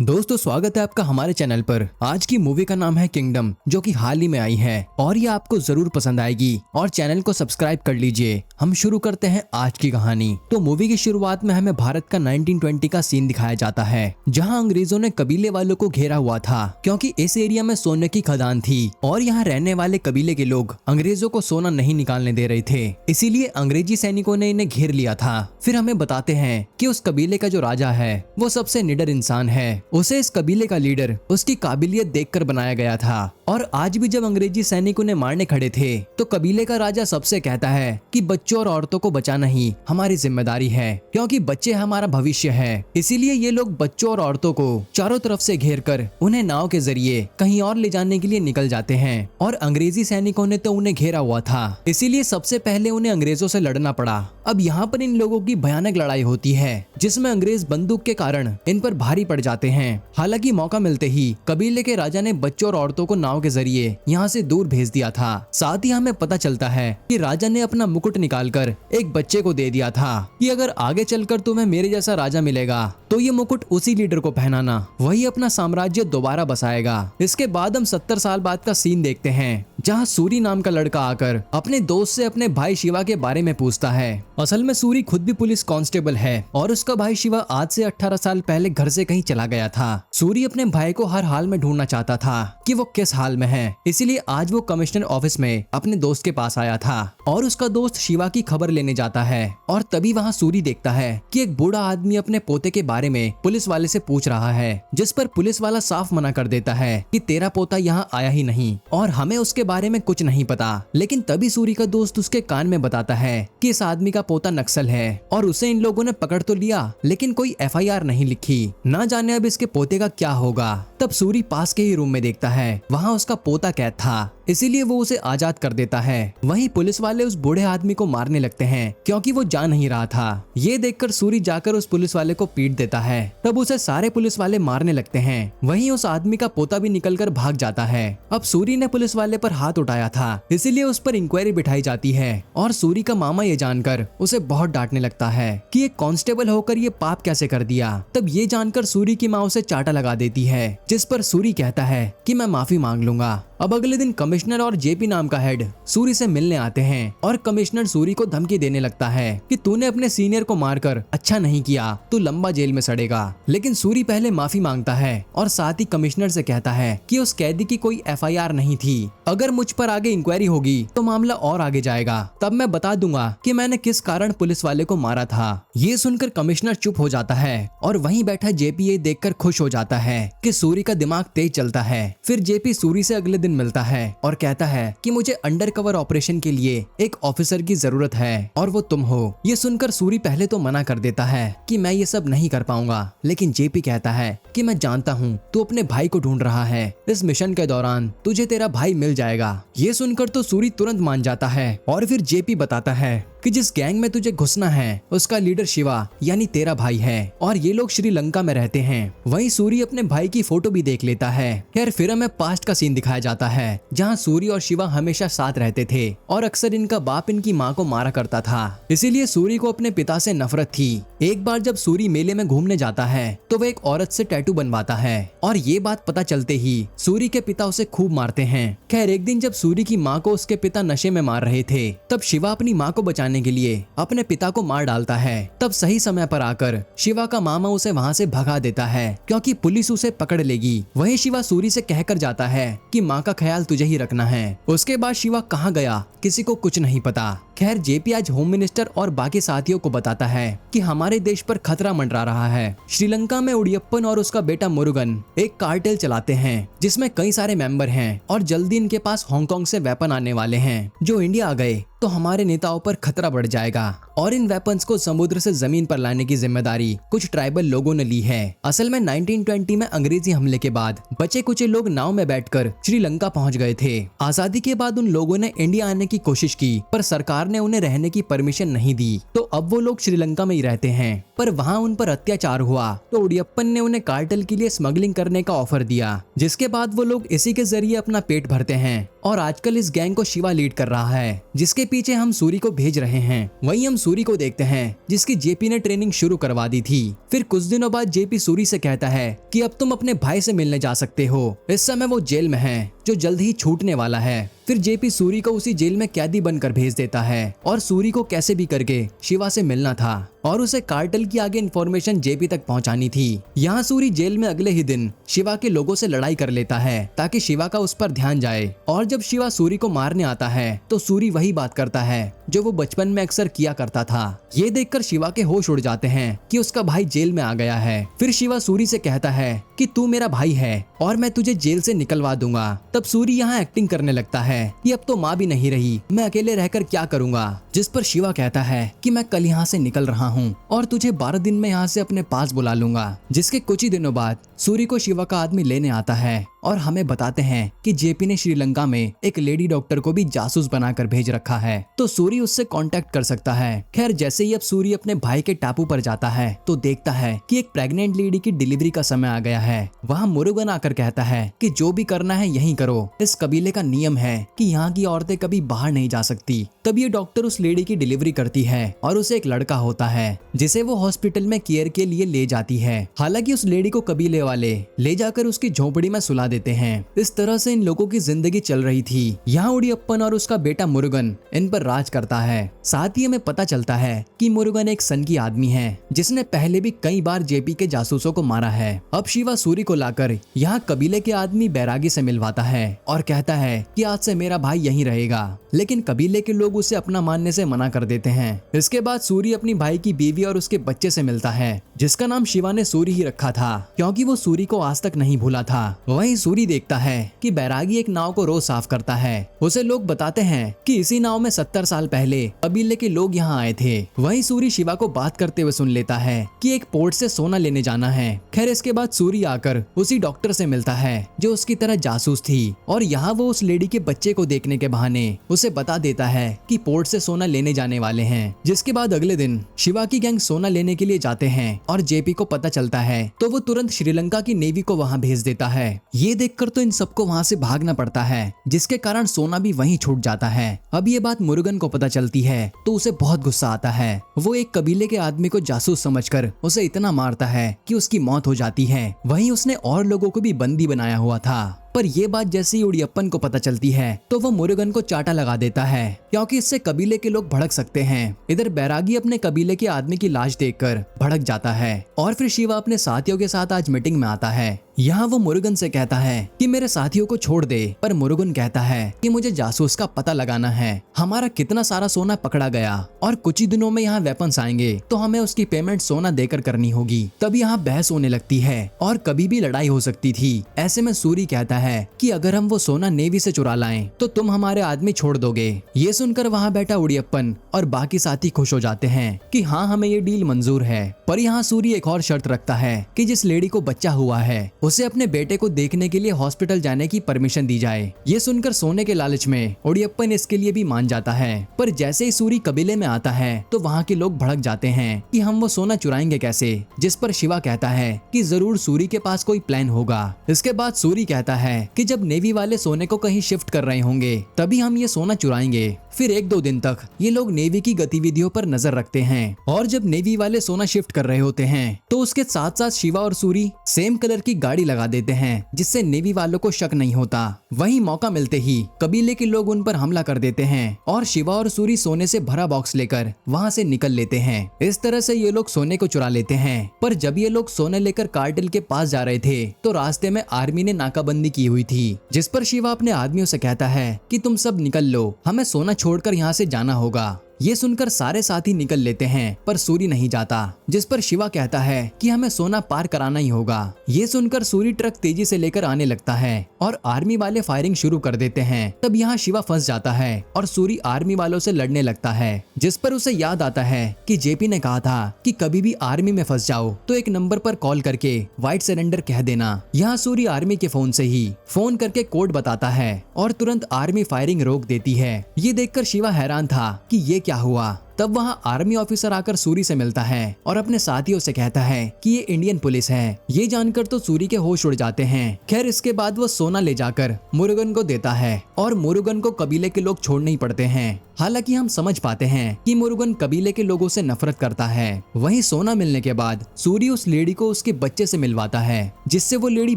दोस्तों स्वागत है आपका हमारे चैनल पर। आज की मूवी का नाम है किंगडम, जो कि हाल ही में आई है और ये आपको जरूर पसंद आएगी और चैनल को सब्सक्राइब कर लीजिए। हम शुरू करते हैं आज की कहानी। तो मूवी की शुरुआत में हमें भारत का 1920 का सीन दिखाया जाता है, जहां अंग्रेजों ने कबीले वालों को घेरा हुआ था क्योंकि इस एरिया में सोने की खदान थी और यहाँ रहने वाले कबीले के लोग अंग्रेजों को सोना नहीं निकालने दे रहे थे, इसीलिए अंग्रेजी सैनिकों ने इन्हें घेर लिया था। फिर हमें बताते हैं कि उस कबीले का जो राजा है वो सबसे निडर इंसान है। उसे इस कबीले का लीडर उसकी काबिलियत देखकर बनाया गया था और आज भी जब अंग्रेजी सैनिक उन्हें मारने खड़े थे तो कबीले का राजा सबसे कहता है कि बच्चों और औरतों को बचाना ही हमारी जिम्मेदारी है, क्योंकि बच्चे हमारा भविष्य है। इसीलिए ये लोग बच्चों और औरतों को चारों तरफ से घेर कर उन्हें नाव के जरिए कहीं और ले जाने के लिए निकल जाते हैं। और अंग्रेजी सैनिकों ने तो उन्हें घेरा हुआ था, इसीलिए सबसे पहले उन्हें अंग्रेजों से लड़ना पड़ा। अब यहाँ पर इन लोगों की भयानक लड़ाई होती है जिसमें अंग्रेज बंदूक के कारण इन पर भारी पड़ जाते हैं। हालांकि मौका मिलते ही कबीले के राजा ने बच्चों और औरतों को नाव के जरिए यहाँ से दूर भेज दिया था। साथ ही हमें पता चलता है कि राजा ने अपना मुकुट निकालकर एक बच्चे को दे दिया था कि अगर आगे चलकर तुम्हें मेरे जैसा राजा मिलेगा तो ये मुकुट उसी लीडर को पहनाना, वही अपना साम्राज्य दोबारा बसाएगा। इसके बाद हम 70 साल बाद का सीन देखते हैं जहाँ सूरी नाम का लड़का आकर अपने दोस्त से अपने भाई शिवा के बारे में पूछता है। असल में सूरी खुद भी पुलिस कांस्टेबल है और उसका भाई शिवा आज से 18 साल पहले घर से कहीं चला गया था। सूरी अपने भाई को हर हाल में ढूंढना चाहता था कि वो किस हाल में है, इसीलिए आज वो कमिश्नर ऑफिस में अपने दोस्त के पास आया था और उसका दोस्त शिवा की खबर लेने जाता है। और तभी वहाँ सूरी देखता है कि एक बूढ़ा आदमी अपने पोते के बारे में पुलिस वाले से पूछ रहा है, जिस पर पुलिस वाला साफ मना कर देता है कि तेरा पोता यहाँ आया ही नहीं और हमें उसके बारे में कुछ नहीं पता। लेकिन तभी सूरी का दोस्त उसके कान में बताता है कि इस आदमी का पोता नक्सल है और उसे इन लोगों ने पकड़ तो लिया लेकिन कोई FIR नहीं लिखी, ना जाने अब इसके पोते का क्या होगा। तब सूरी पास के ही रूम में देखता है, वहाँ उसका पोता कैद था, इसीलिए वो उसे आजाद कर देता है। वहीं पुलिस वाले उस बूढ़े आदमी को मारने लगते हैं क्योंकि वो जा नहीं रहा था। ये देखकर सूरी जाकर उस पुलिस वाले को पीट देता है। तब उसे सारे पुलिस वाले मारने लगते हैं। वहीं उस आदमी का पोता भी निकलकर भाग जाता है। अब सूरी ने पुलिस वाले पर हाथ उठाया था, इसीलिए उस पर इंक्वायरी बिठाई जाती है और सूरी का मामा ये जानकर उसे बहुत डांटने लगता है कि एक कांस्टेबल होकर ये पाप कैसे कर दिया। तब ये जानकर सूरी की माँ उसे चाटा लगा देती है, जिस पर सूरी कहता है कि मैं माफी मांग लूंगा। अब अगले दिन कमिश्नर और JP नाम का हेड सूरी से मिलने आते हैं और कमिश्नर सूरी को धमकी देने लगता है कि तूने अपने सीनियर को मारकर अच्छा नहीं किया, तू लंबा जेल में सड़ेगा। लेकिन सूरी पहले माफी मांगता है और साथ ही कमिश्नर से कहता है कि उस कैदी की कोई FIR नहीं थी, अगर मुझ पर आगे इंक्वायरी होगी तो मामला और आगे जाएगा, तब मैं बता दूंगा कि मैंने किस कारण पुलिस वाले को मारा था। ये सुनकर कमिश्नर चुप हो जाता है और वहीं बैठा JP ये देखकर खुश हो जाता है कि सूरी का दिमाग तेज चलता है। फिर JP सूरी से अगले दिन मिलता है और कहता है कि मुझे अंडर कवर ऑपरेशन के लिए एक ऑफिसर की जरूरत है और वो तुम हो। ये सुनकर सूरी पहले तो मना कर देता है कि मैं ये सब नहीं कर पाऊंगा, लेकिन JP कहता है कि मैं जानता हूँ तू अपने भाई को ढूंढ रहा है, इस मिशन के दौरान तुझे तेरा भाई मिल जाएगा। ये सुनकर तो सूरी तुरंत मान जाता है और फिर JP बताता है कि जिस गैंग में तुझे घुसना है उसका लीडर शिवा यानी तेरा भाई है और ये लोग श्रीलंका में रहते हैं। वहीं सूरी अपने भाई की फोटो भी देख लेता है। खैर फिर हमें पास्ट का सीन दिखाया जाता है जहां सूरी और शिवा हमेशा साथ रहते थे और अक्सर इनका बाप इनकी माँ को मारा करता था, इसीलिए सूरी को अपने पिता से नफरत थी। एक बार जब सूरी मेले में घूमने जाता है तो वह एक औरत से टैटू बनवाता है और ये बात पता चलते ही सूरी के पिता उसे खूब मारते हैं। खैर एक दिन जब सूरी की माँ को उसके पिता नशे में मार रहे थे तब शिवा अपनी माँ को बचाने के लिए अपने पिता को मार डालता है। तब सही समय पर आकर शिवा का मामा उसे वहाँ से भगा देता है क्योंकि पुलिस उसे पकड़ लेगी। वहीं शिवा सूरी से कहकर जाता है कि माँ का ख्याल तुझे ही रखना है। उसके बाद शिवा कहाँ गया किसी को कुछ नहीं पता। खैर JP आज होम मिनिस्टर और बाकी साथियों को बताता है कि हमारे देश पर खतरा मंडरा रहा है। श्रीलंका में उड़ियप्पन और उसका बेटा मुरुगन एक कार्टेल चलाते हैं जिसमें कई सारे मेंबर हैं और जल्दी इनके पास हांगकांग से वेपन आने वाले हैं। जो इंडिया आ गए तो हमारे नेताओं पर खतरा बढ़ जाएगा और इन वेपन्स को समुद्र से जमीन पर लाने की जिम्मेदारी कुछ ट्राइबल लोगों ने ली है। असल में 1920 में अंग्रेजी हमले के बाद बचे कुचे लोग नाव में बैठकर श्रीलंका पहुंच गए थे। आजादी के बाद उन लोगों ने इंडिया आने की कोशिश की पर सरकार ने उन्हें रहने की परमिशन नहीं दी, तो अब वो लोग श्रीलंका में ही रहते हैं। पर वहाँ उन पर अत्याचार हुआ तो उड़ियप्पन ने उन्हें कार्टेल के लिए स्मगलिंग करने का ऑफर दिया, जिसके बाद वो लोग इसी के जरिए अपना पेट भरते हैं और आजकल इस गैंग को शिवा लीड कर रहा है, जिसके पीछे हम सूरी को भेज रहे हैं। वहीं हम सूरी को देखते हैं जिसकी जेपी ने ट्रेनिंग शुरू करवा दी थी। फिर कुछ दिनों बाद जेपी सूरी से कहता है कि अब तुम अपने भाई से मिलने जा सकते हो। इस समय वो जेल में है जो जल्द ही छूटने वाला है। फिर जेपी सूरी को उसी जेल में कैदी बनकर भेज देता है और सूरी को कैसे भी करके शिवा से मिलना था और उसे कार्टेल की आगे इन्फॉर्मेशन जेपी तक पहुंचानी थी। यहाँ सूरी जेल में अगले ही दिन शिवा के लोगों से लड़ाई कर लेता है ताकि शिवा का उस पर ध्यान जाए। और जब शिवा सूरी को मारने आता है तो सूरी वही बात करता है जो वो बचपन में अक्सर किया करता था। ये देखकर शिवा के होश उड़ जाते हैं कि उसका भाई जेल में आ गया है। फिर शिवा सूरी से कहता है कि तू मेरा भाई है और मैं तुझे जेल से निकलवा दूंगा। तब सूरी यहाँ एक्टिंग करने लगता है कि अब तो माँ भी नहीं रही, मैं अकेले रहकर क्या करूंगा। जिस पर शिवा कहता है कि मैं कल यहाँ से निकल रहा हूँ और तुझे 12 दिन में यहाँ से अपने पास बुला लूंगा। जिसके कुछ ही दिनों बाद सूरी को शिवा का आदमी लेने आता है और हमें बताते हैं कि जेपी ने श्रीलंका में एक लेडी डॉक्टर को भी जासूस बनाकर भेज रखा है तो सूरी उससे कांटेक्ट कर सकता है। खैर जैसे ही अब सूरी अपने भाई के टापू पर जाता है तो देखता है कि एक प्रेग्नेंट लेडी की डिलीवरी का समय आ गया है। वहाँ मुरुगन आकर कहता है कि जो भी करना है यहीं करो, इस कबीले का नियम है कि यहाँ की औरतें कभी बाहर नहीं जा सकती। तब ये डॉक्टर उस लेडी की डिलीवरी करती है और उसे एक लड़का होता है जिसे वो हॉस्पिटल में केयर के लिए ले जाती है। हालांकि उस लेडी को कबीले वाले ले जाकर उसकी झोपड़ी में सुला देते हैं। इस तरह से इन लोगों की जिंदगी चल रही थी। यहाँ उड़ियप्पन और उसका बेटा मुरुगन इन पर राज करता है। साथ ही हमें पता चलता है कि मुरुगन एक सन की आदमी है जिसने पहले भी कई बार जेपी के जासूसों को मारा है। अब शिवा सूरी को लाकर यहाँ कबीले के आदमी बैरागी से मिलवाता है और कहता है कि आज से मेरा भाई यहीं रहेगा, लेकिन कबीले के लोग उसे अपना मानने से मना कर देते हैं। इसके बाद सूरी अपनी भाई की बीवी और उसके बच्चे से मिलता है जिसका नाम शिवा ने सूरी ही रखा था क्योंकि वो सूरी को आज तक नहीं भूला था। वहीं सूरी देखता है कि बैरागी एक नाव को रोज साफ करता है। उसे लोग बताते हैं कि इसी नाव में 70 साल पहले कबीले के लोग यहाँ आए थे। वहीं सूरी शिवा को बात करते हुए सुन लेता है कि एक पोर्ट से सोना लेने जाना है। खैर इसके बाद सूरी आकर उसी डॉक्टर से मिलता है जो उसकी तरह जासूस थी और यहाँ वो उस लेडी के बच्चे को देखने के बहाने उसे बता देता है कि पोर्ट से सोना लेने जाने वाले हैं। जिसके बाद अगले दिन शिवा की गैंग सोना लेने के लिए जाते हैं और जेपी को पता चलता है तो वो तुरंत श्रीलंका की नेवी को वहाँ भेज देता है। ये देखकर तो इन सबको वहाँ से भागना पड़ता है जिसके कारण सोना भी वहीं छूट जाता है। अब ये बात मुरुगन को पता चलती है तो उसे बहुत गुस्सा आता है। वो एक कबीले के आदमी को जासूस समझकर उसे इतना मारता है कि उसकी मौत हो जाती है। वहीं उसने और लोगों को भी बंदी बनाया हुआ था। पर यह बात जैसे ही उड़ियप्पन को पता चलती है तो वो मुरुगन को चाटा लगा देता है क्योंकि इससे कबीले के लोग भड़क सकते हैं। इधर बैरागी अपने कबीले के आदमी की लाश देखकर भड़क जाता है और फिर शिवा अपने साथियों के साथ आज मीटिंग में आता है। यहाँ वो मुरुगन से कहता है कि मेरे साथियों को छोड़ दे, पर मुरुगन कहता है कि मुझे जासूस का पता लगाना है। हमारा कितना सारा सोना पकड़ा गया और कुछ ही दिनों में यहाँ वेपन्स आएंगे तो हमें उसकी पेमेंट सोना देकर करनी होगी। तब यहाँ बहस होने लगती है और कभी भी लड़ाई हो सकती थी। ऐसे में सूरी कहता है कि अगर हम वो सोना नेवी से चुरा लाएं तो तुम हमारे आदमी छोड़ दोगे। ये सुनकर वहाँ बैठा उड़ियप्पन और बाकी साथी खुश हो जाते हैं कि हाँ हमें ये डील मंजूर है। पर यहाँ सूरी एक और शर्त रखता है कि जिस लेडी को बच्चा हुआ है उसे अपने बेटे को देखने के लिए हॉस्पिटल जाने की परमिशन दी जाए। ये सुनकर सोने के लालच में उड़ियप्पन इसके लिए भी मान जाता है। पर जैसे ही सूरी कबीले में आता है तो वहाँ के लोग भड़क जाते हैं कि हम वो सोना चुराएंगे कैसे। जिस पर शिवा कहता है कि जरूर सूरी के पास कोई प्लान होगा। इसके बाद सूरी कहता है कि जब नेवी वाले सोने को कहीं शिफ्ट कर रहे होंगे तभी हम ये सोना चुराएंगे। फिर 1-2 दिन तक ये लोग नेवी की गतिविधियों पर नजर रखते हैं और जब नेवी वाले सोना शिफ्ट कर रहे होते हैं तो उसके साथ साथ शिवा और सूरी सेम कलर की गाड़ी लगा देते हैं जिससे नेवी वालों को शक नहीं होता। वहीं मौका मिलते ही कबीले के लोग उन पर हमला कर देते हैं और शिवा और सूरी सोने से भरा बॉक्स लेकर वहाँ से निकल लेते हैं। इस तरह से ये लोग सोने को चुरा लेते हैं। पर जब ये लोग सोने लेकर कार्टेल के पास जा रहे थे तो रास्ते में आर्मी ने नाकाबंदी की हुई थी। जिस पर शिवा अपने आदमियों से कहता है कि तुम सब निकल लो, हमें सोना छोड़कर यहाँ से जाना होगा। ये सुनकर सारे साथी निकल लेते हैं पर सूरी नहीं जाता। जिस पर शिवा कहता है कि हमें सोना पार कराना ही होगा। ये सुनकर सूरी ट्रक तेजी से लेकर आने लगता है और आर्मी वाले फायरिंग शुरू कर देते हैं। तब यहाँ शिवा फंस जाता है और सूरी आर्मी वालों से लड़ने लगता है। जिस पर उसे याद आता है कि जेपी ने कहा था कि कभी भी आर्मी में फंस जाओ तो एक नंबर पर कॉल करके व्हाइट सरेंडर कह देना। यहाँ सूरी आर्मी के फोन से ही फोन करके कोड बताता है और तुरंत आर्मी फायरिंग रोक देती है। ये देखकर शिवा हैरान था कि ये क्या हुआ। तब वहाँ आर्मी ऑफिसर आकर सूरी से मिलता है और अपने साथियों से कहता है कि ये इंडियन पुलिस है। ये जानकर तो सूरी के होश उड़ जाते हैं। खैर इसके बाद वो सोना ले जाकर मुरुगन को देता है और मुरुगन को कबीले के लोग छोड़ने ही पड़ते हैं। हालांकि हम समझ पाते हैं कि मुरुगन कबीले के लोगों से नफरत करता है। वहीं सोना मिलने के बाद सूरी उस लेडी को उसके बच्चे से मिलवाता है, जिससे वो लेडी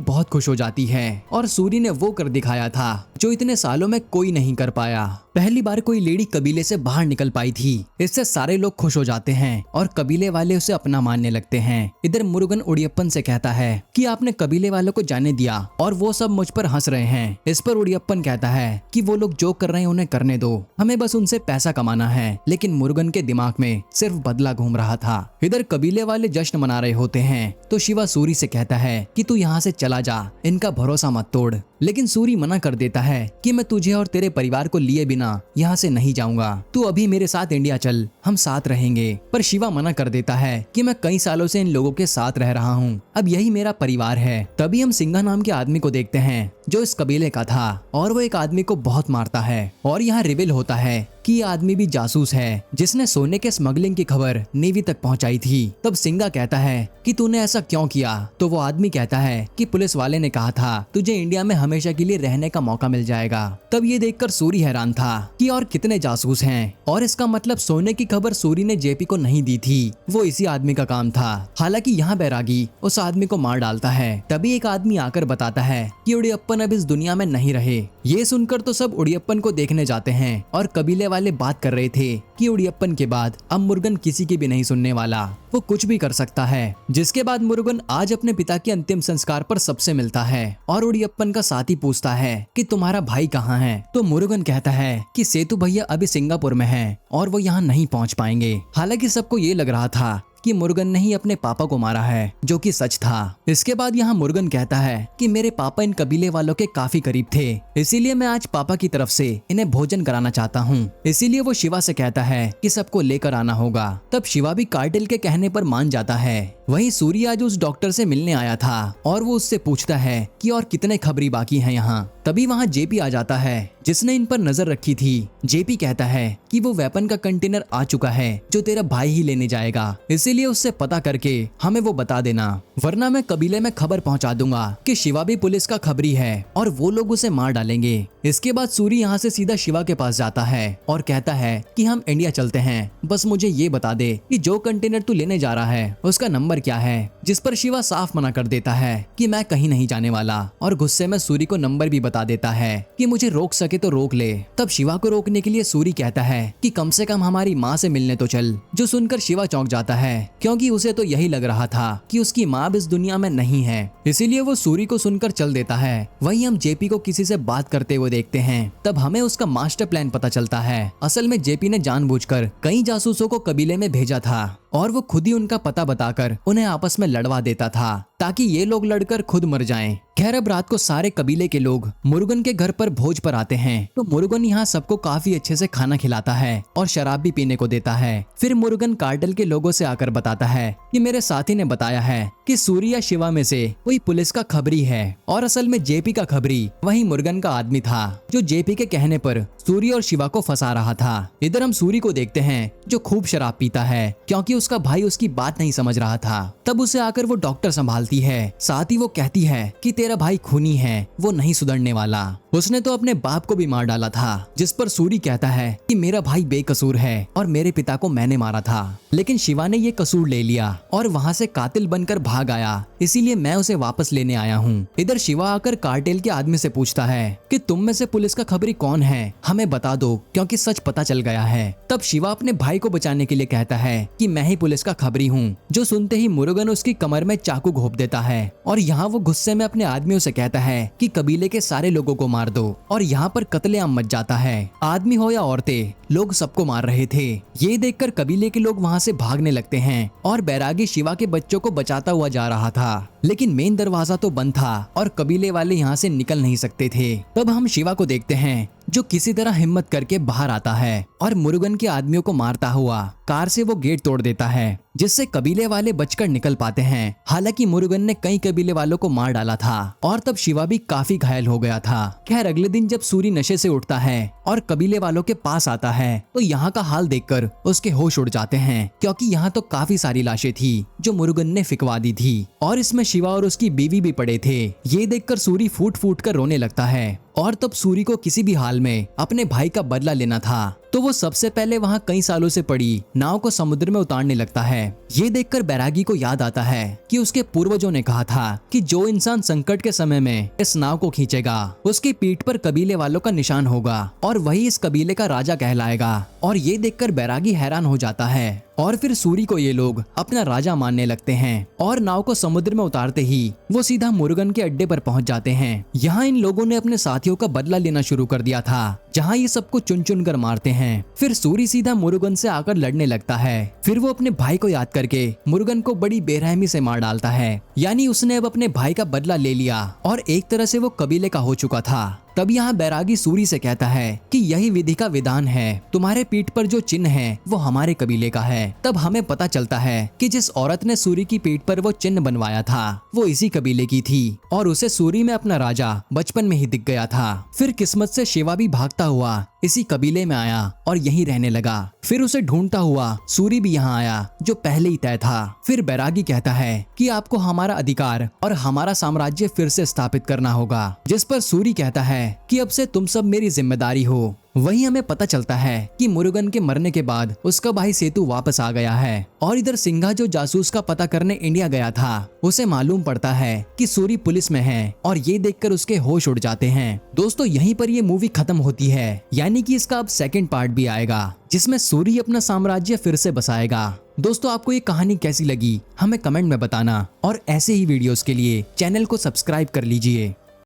बहुत खुश हो जाती है और सूरी ने वो कर दिखाया था जो इतने सालों में कोई नहीं कर पाया। पहली बार कोई लेडी कबीले से बाहर निकल पाई थी। इससे सारे लोग खुश हो जाते हैं और कबीले वाले उसे अपना मानने लगते हैं। इधर मुरुगन उड़ियप्पन से कहता है कि आपने कबीले वालों को जाने दिया और वो सब मुझ पर हंस रहे हैं। इस पर उड़ियप्पन कहता है कि वो लोग जो कर रहे हैं उन्हें करने दो, हमें बस उनसे पैसा कमाना है। लेकिन मुरुगन के दिमाग में सिर्फ बदला घूम रहा था। इधर कबीले वाले जश्न मना रहे होते हैं तो शिवा सूरी से कहता है कि तू यहाँ से चला जा, इनका भरोसा मत तोड़। लेकिन सूरी मना कर देता है कि मैं तुझे और तेरे परिवार को लिए बिना यहाँ से नहीं जाऊंगा, तू अभी मेरे साथ इंडिया चल, हम साथ रहेंगे। पर शिवा मना कर देता है कि मैं कई सालों से इन लोगों के साथ रह रहा हूँ, अब यही मेरा परिवार है। तभी हम सिंघा नाम के आदमी को देखते हैं जो इस कबीले का था और वो एक आदमी को बहुत मारता है और यहाँ रिवील होता है कि ये आदमी भी जासूस है जिसने सोने के स्मगलिंग की खबर नेवी तक पहुंचाई थी। तब सिंघा कहता है कि तूने ऐसा क्यों किया? तो वो आदमी कहता है कि पुलिस वाले ने कहा था तुझे इंडिया में हमेशा के लिए रहने का मौका मिल जाएगा। तब ये देखकर सूरी हैरान था कि और कितने जासूस हैं, और इसका मतलब सोने की खबर सूरी ने जेपी को नहीं दी थी, वो इसी आदमी का काम था। हालांकि यहाँ बैरागी उस आदमी को मार डालता है। तभी एक आदमी आकर बताता है कि उड़ियप्पन अब इस दुनिया में नहीं रहे। ये सुनकर तो सब उड़ियप्पन को देखने जाते हैं और कबीले वाले बात कर रहे थे कि उड़ियप्पन के बाद अब मुरुगन किसी की भी नहीं सुनने वाला, वो कुछ भी कर सकता है। जिसके बाद मुरुगन आज अपने पिता के अंतिम संस्कार पर सबसे मिलता है और उड़ियप्पन का साथी पूछता है कि तुम्हारा भाई कहाँ है? तो मुरुगन कहता है कि सेतु भैया अभी सिंगापुर में हैं और वो यहाँ नहीं पहुँच पाएंगे। हालांकि सबको ये लग रहा था कि मुरुगन ने ही अपने पापा को मारा है, जो कि सच था। इसके बाद यहाँ मुरुगन कहता है कि मेरे पापा इन कबीले वालों के काफी करीब थे, इसीलिए मैं आज पापा की तरफ से इन्हें भोजन कराना चाहता हूँ। इसीलिए वो शिवा से कहता है कि सबको लेकर आना होगा। तब शिवा भी कार्टेल के कहने पर मान जाता है। वहीं सूर्य आज उस डॉक्टर से मिलने आया था और वो उससे पूछता है कि और कितने खबरी बाकी हैं यहाँ। तभी वहाँ जेपी आ जाता है जिसने इन पर नजर रखी थी। जेपी कहता है कि वो वेपन का कंटेनर आ चुका है जो तेरा भाई ही लेने जाएगा, इसीलिए उससे पता करके हमें वो बता देना, वरना मैं कबीले में खबर पहुंचा दूंगा कि शिवा भी पुलिस का खबरी है और वो लोग उसे मार डालेंगे। इसके बाद सूरी यहाँ से सीधा शिवा के पास जाता है और कहता है कि हम इंडिया चलते हैं, बस मुझे ये बता दे कि जो कंटेनर तू लेने जा रहा है उसका नंबर क्या है। जिस पर शिवा साफ मना कर देता है कि मैं कहीं नहीं जाने वाला और गुस्से में सूरी को नंबर भी बता देता है कि मुझे रोक सके तो रोक ले। तब शिवा को रोकने के लिए सूरी कहता है कि कम से कम हमारी माँ से मिलने तो चल। जो सुनकर शिवा चौंक जाता है क्योंकि उसे तो यही लग रहा था कि उसकी माँ भी इस दुनिया में नहीं है, इसीलिए वो सूरी को सुनकर चल देता है। वहीं हम जेपी को किसी से बात करते हुए देखते हैं। तब हमें उसका मास्टर प्लान पता चलता है। असल में जेपी ने जानबूझकर कई जासूसों को कबीले में भेजा था और वो खुद ही उनका पता बताकर उन्हें आपस में लड़वा देता था ताकि ये लोग लड़कर खुद मर जाएं। खैर अब रात को सारे कबीले के लोग मुरुगन के घर पर भोज पर आते हैं। तो मुरुगन यहाँ सबको काफी अच्छे से खाना खिलाता है और शराब भी पीने को देता है। फिर मुरुगन कार्टेल के लोगों से आकर बताता है कि मेरे साथी ने बताया है कि सूर्य या शिवा में से कोई पुलिस का खबरी है और असल में जेपी का खबरी वही मुरुगन का आदमी था जो जेपी के कहने पर सूर्य और शिवा को फंसा रहा था। इधर हम सूर्य को देखते हैं जो खूब शराब पीता है क्योंकि उसका भाई उसकी बात नहीं समझ रहा था। तब उसे आकर वो डॉक्टर संभालती है, साथ ही वो कहती है कि तेरा भाई खूनी है, वो नहीं सुधरने वाला, उसने तो अपने बाप को भी मार डाला था। जिस पर सूरी कहता है कि मेरा भाई बेकसूर है और मेरे पिता को मैंने मारा था, लेकिन शिवा ने ये कसूर ले लिया और वहाँ से कातिल बनकर भाग आया, इसीलिए मैं उसे वापस लेने आया हूँ। इधर शिवा आकर कार्टेल के आदमी से पूछता है कि तुम में से पुलिस का खबरी कौन है, हमें बता दो क्योंकि सच पता चल गया है। तब शिवा अपने भाई को बचाने के लिए कहता है कि मैं ही पुलिस का खबरी हूँ। जो सुनते ही मुरुगन उसकी कमर में चाकू घोंप देता है और यहाँ वो गुस्से में अपने आदमियों से कहता है कि कबीले के सारे लोगों को मार दो और यहाँ पर कत्लेआम मच जाता है। आदमी हो या औरतें, लोग सबको मार रहे थे। ये देखकर कबीले के लोग वहाँ से भागने लगते हैं और बैरागी शिवा के बच्चों को बचाता हुआ जा रहा था, लेकिन मेन दरवाजा तो बंद था और कबीले वाले यहाँ से निकल नहीं सकते थे। तब हम शिवा को देखते हैं जो किसी तरह हिम्मत करके बाहर आता है और मुरुगन के आदमियों को मारता हुआ कार से वो गेट तोड़ देता है जिससे कबीले वाले बचकर निकल पाते हैं। हालांकि मुरुगन ने कई कबीले वालों को मार डाला था और तब शिवा भी काफी घायल हो गया था। खैर अगले दिन जब सूरी नशे से उठता है और कबीले वालों के पास आता है तो यहाँ का हाल देखकर उसके होश उड़ जाते हैं, क्योंकि यहाँ तो काफी सारी लाशें थी जो मुरुगन ने फिकवा दी थी और इसमें शिवा और उसकी बीवी भी पड़े थे। ये देखकर सूरी फूट फूट कर रोने लगता है और तब सूरी को किसी भी हाल में अपने भाई का बदला लेना था, तो वो सबसे पहले वहाँ कई सालों से पड़ी नाव को समुद्र में उतारने लगता है। ये देखकर बैरागी को याद आता है कि उसके पूर्वजों ने कहा था कि जो इंसान संकट के समय में इस नाव को खींचेगा उसकी पीठ पर कबीले वालों का निशान होगा और वही इस कबीले का राजा कहलाएगा। और ये देखकर बैरागी हैरान हो जाता है और फिर सूरी को ये लोग अपना राजा मानने लगते हैं और नाव को समुद्र में उतारते ही वो सीधा मुरुगन के अड्डे पर पहुंच जाते हैं। यहाँ इन लोगों ने अपने साथियों का बदला लेना शुरू कर दिया था, जहाँ ये सबको चुन चुन कर मारते हैं। फिर सूरी सीधा मुरुगन से आकर लड़ने लगता है। फिर वो अपने भाई को याद करके मुरुगन को बड़ी बेरहमी से मार डालता है, यानी उसने अब अपने भाई का बदला ले लिया और एक तरह से वो कबीले का हो चुका था। तब यहाँ बैरागी सूरी से कहता है कि यही विधि का विधान है, तुम्हारे पीठ पर जो चिन्ह है वो हमारे कबीले का है। तब हमें पता चलता है कि जिस औरत ने सूरी की पीठ पर वो चिन्ह बनवाया था वो इसी कबीले की थी और उसे सूरी में अपना राजा बचपन में ही दिख गया था। फिर किस्मत से शिवा भी भागता हुआ इसी कबीले में आया और यहीं रहने लगा। फिर उसे ढूंढता हुआ सूरी भी यहाँ आया जो पहले ही तय था। फिर बैरागी कहता है कि आपको हमारा अधिकार और हमारा साम्राज्य फिर से स्थापित करना होगा, जिस पर सूरी कहता है कि अब से तुम सब मेरी जिम्मेदारी हो। वहीं हमें पता चलता है कि मुरुगन के मरने के बाद उसका भाई सेतु वापस आ गया है और इधर सिंघा जो जासूस का पता करने इंडिया गया था उसे मालूम पड़ता है कि सूरी पुलिस में है और ये देखकर उसके होश उड़ जाते हैं। दोस्तों यहीं पर ये मूवी खत्म होती है, यानी कि इसका अब सेकंड पार्ट भी आएगा जिसमें सूरी अपना साम्राज्य फिर से बसाएगा। दोस्तों आपको ये कहानी कैसी लगी हमें कमेंट में बताना और ऐसे ही वीडियोस के लिए चैनल को सब्सक्राइब कर लीजिए।